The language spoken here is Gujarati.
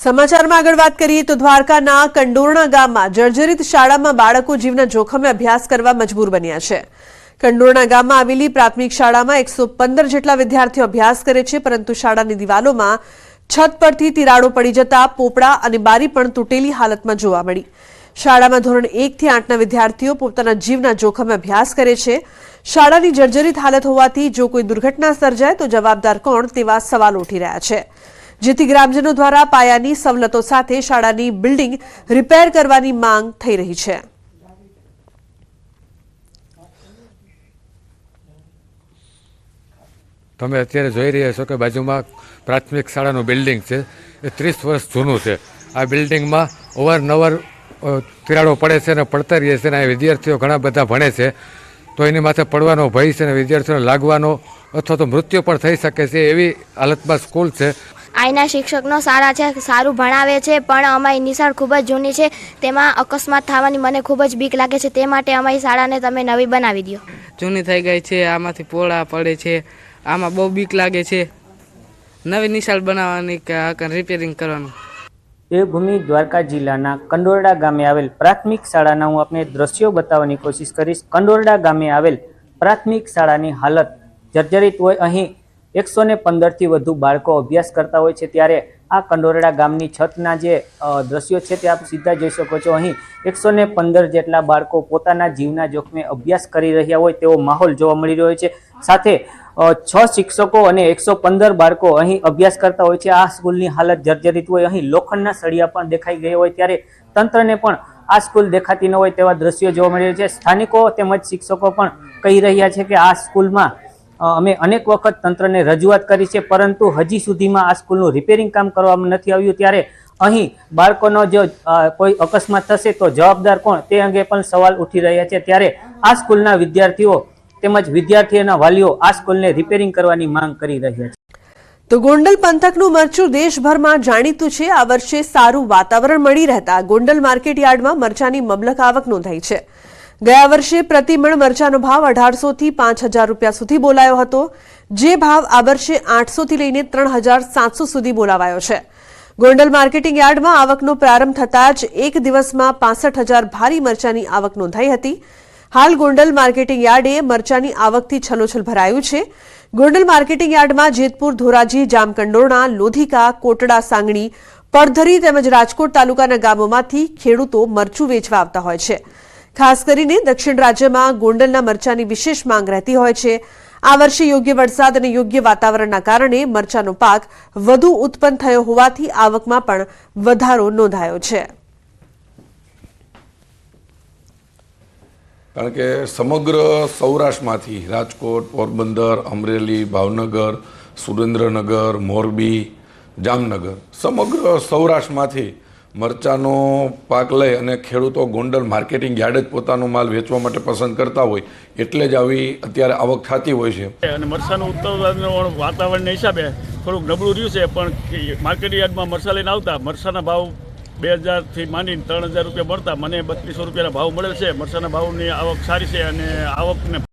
સમાચારમાં આગળ વાત કરીએ તો દ્વારકાના કંડોરણા ગામમાં જર્જરિત શાળામાં બાળકો જીવના જોખમે અભ્યાસ કરવા મજબૂર બન્યા છે। કંડોરણા ગામમાં આવેલી પ્રાથમિક શાળામાં 115 જેટલા વિદ્યાર્થીઓ અભ્યાસ કરે છે, પરંતુ શાળાની દિવાલોમાં છત પરથી તિરાડો પડી જતા પોપડા અને બારી પણ તૂટેલી હાલતમાં જોવા મળી। શાળામાં ધોરણ 1 થી 8ના વિદ્યાર્થીઓ પોતાના જીવના જોખમે અભ્યાસ કરે છે। શાળાની જર્જરિત હાલત હોવાથી જો કોઈ દુર્ઘટના સર્જાય તો જવાબદાર કોણ તેવા સવાલ ઉઠી રહ્યા છે, જેથી ગ્રામજનો દ્વારા પાયાની સવલતો સાથે શાળાની બિલ્ડિંગ રિપેર કરવાની માંગ થઈ રહી છે। તમે અત્યારે જોઈ રહ્યા છો કે બાજુમાં પ્રાથમિક શાળાનું બિલ્ડિંગ છે, એ 30 વર્ષ જૂનું છે। આ બિલ્ડિંગમાં અવારનવાર તિરાડો પડે છે અને પડતા રહે છે, અને આ વિદ્યાર્થીઓ ઘણા બધા ભણે છે, તો એની માથે પડવાનો ભય છે અને વિદ્યાર્થીઓને લાગવાનો અથવા તો મૃત્યુ પણ થઈ શકે છે, એવી હાલતમાં સ્કૂલ છે। અહીંના શિક્ષકનો સારા છે, સારું ભણાવે છે, પણ અમારી નિશાળ ખૂબ જ જૂની છે, તેમાં અકસ્માત થવાની મને ખૂબ જ બીક લાગે છે, તે માટે અમારી શાળાને તમે નવી બનાવી દો। જૂની થઈ ગઈ છે, આમાંથી પોળા પડે છે, આમાં બહુ બીક લાગે છે। નવી નિશાળ બનાવવાની કે રિપેરિંગ કરવાનું। દેવભૂમિ દ્વારકા જિલ્લાના કંડોરડા ગામે આવેલ પ્રાથમિક શાળાના હું આપને દ્રશ્યો બતાવવાની કોશિશ કરીશ। કંડોરડા ગામે આવેલ પ્રાથમિક શાળાની હાલત જર્જરિત હોય, અહીં 115 થી વધુ બાળકો અભ્યાસ કરતા હોય છે, ત્યારે આ કંડોરડા ગામની છતના જે દ્રશ્યો છે તે આપ સીધા જોઈ શકો છો। અહીં 115 જેટલા બાળકો પોતાના જીવના જોખમે અભ્યાસ કરી રહ્યા હોય તેવો માહોલ જોવા મળી રહ્યો છે। સાથે 6 શિક્ષકો અને 115 બાળકો અહીં અભ્યાસ કરતા હોય છે। આ સ્કૂલની હાલત જર્જરિત હોય, અહીં લોખંડના સળિયા પણ દેખાઈ ગયા હોય, ત્યારે તંત્રને પણ આ સ્કૂલ દેખાતી ન હોય તેવા દ્રશ્યો જોવા મળી રહ્યા છે। સ્થાનિકો તેમજ શિક્ષકો પણ કહી રહ્યા છે કે આ સ્કૂલમાં અમે અનેક વખત તંત્રને રજૂઆત કરી છે, પરંતુ હજી સુધીમાં આ સ્કૂલનું રિપેરિંગ કામ કરવામાં નથી આવ્યું, ત્યારે અહીં બાળકોનો જો કોઈ અકસ્માત થશે તો જવાબદાર કોણ તે અંગે પણ સવાલ ઉઠી રહ્યા છે। ત્યારે આ સ્કૂલના વિદ્યાર્થીઓ તેમજ વિદ્યાર્થીઓના વાલીઓ આ સ્કૂલને રિપેરિંગ કરવાની માંગ કરી રહ્યા છે। તો ગોંડલ પંથકનું મરચું દેશભરમાં જાણીતું છે। આ વર્ષે સારું વાતાવરણ મળી રહેતા ગોંડલ માર્કેટ યાર્ડમાં મરચાની મબલક આવક નોંધાઈ છે। ગયા વર્ષે પ્રતિમણ મરચાનો ભાવ 1800 થી 5000 રૂપિયા સુધી બોલાયો હતો, જે ભાવ આ વર્ષે 800 થી લઈને 3700 સુધી બોલાવાયો છે। ગોંડલ માર્કેટિંગ યાર્ડમાં આવકનો પ્રારંભ થતાં જ એક દિવસમાં 65000 ભારી મરચાની આવક નોંધાઈ હતી। હાલ ગોંડલ માર્કેટિંગ યાર્ડે મરચાની આવકથી છલોછલ ભરાયું છે। ગોંડલ માર્કેટિંગ યાર્ડમાં જેતપુર, ધોરાજી, જામકંડોરણા, લોધિકા, કોટડા, સાંગણી, પડધરી તેમજ રાજકોટ તાલુકાના ગામોમાંથી ખેડૂતો મરચું વેચવા આવતા હોય છે। ખાસ કરીને દક્ષિણ રાજ્યમાં ગોંડલના મરચાની વિશેષ માંગ રહેતી હોય છે। આ વર્ષે યોગ્ય વરસાદ અને યોગ્ય વાતાવરણના કારણે મરચાનો પાક વધુ ઉત્પન્ન થયો હોવાથી આવકમાં પણ વધારો નોંધાયો છે। કારણ કે સમગ્ર સૌરાષ્ટ્રમાંથી રાજકોટ, પોરબંદર, અમરેલી, ભાવનગર, સુરેન્દ્રનગર, મોરબી, જામનગર, સમગ્ર સૌરાષ્ટ્રમાંથી મરચાનો પાક લઈ અને ખેડૂતો ગોંડલ માર્કેટિંગ યાર્ડ જ પોતાનો માલ વેચવા માટે પસંદ કરતા હોય, એટલે જ આવી અત્યારે આવક થતી હોય છે। અને મરચાનું ઉત્પાદન વાતાવરણના હિસાબે થોડુંક નબળું રહ્યું છે, પણ માર્કેટિંગ યાર્ડમાં મરચા લઈને આવતા મરચાના ભાવ 2000 થી માંડીને 3000 રૂપિયા મળતા મને 3200 રૂપિયાના ભાવ મળેલ છે। મરચાના ભાવની આવક સારી છે અને આવકને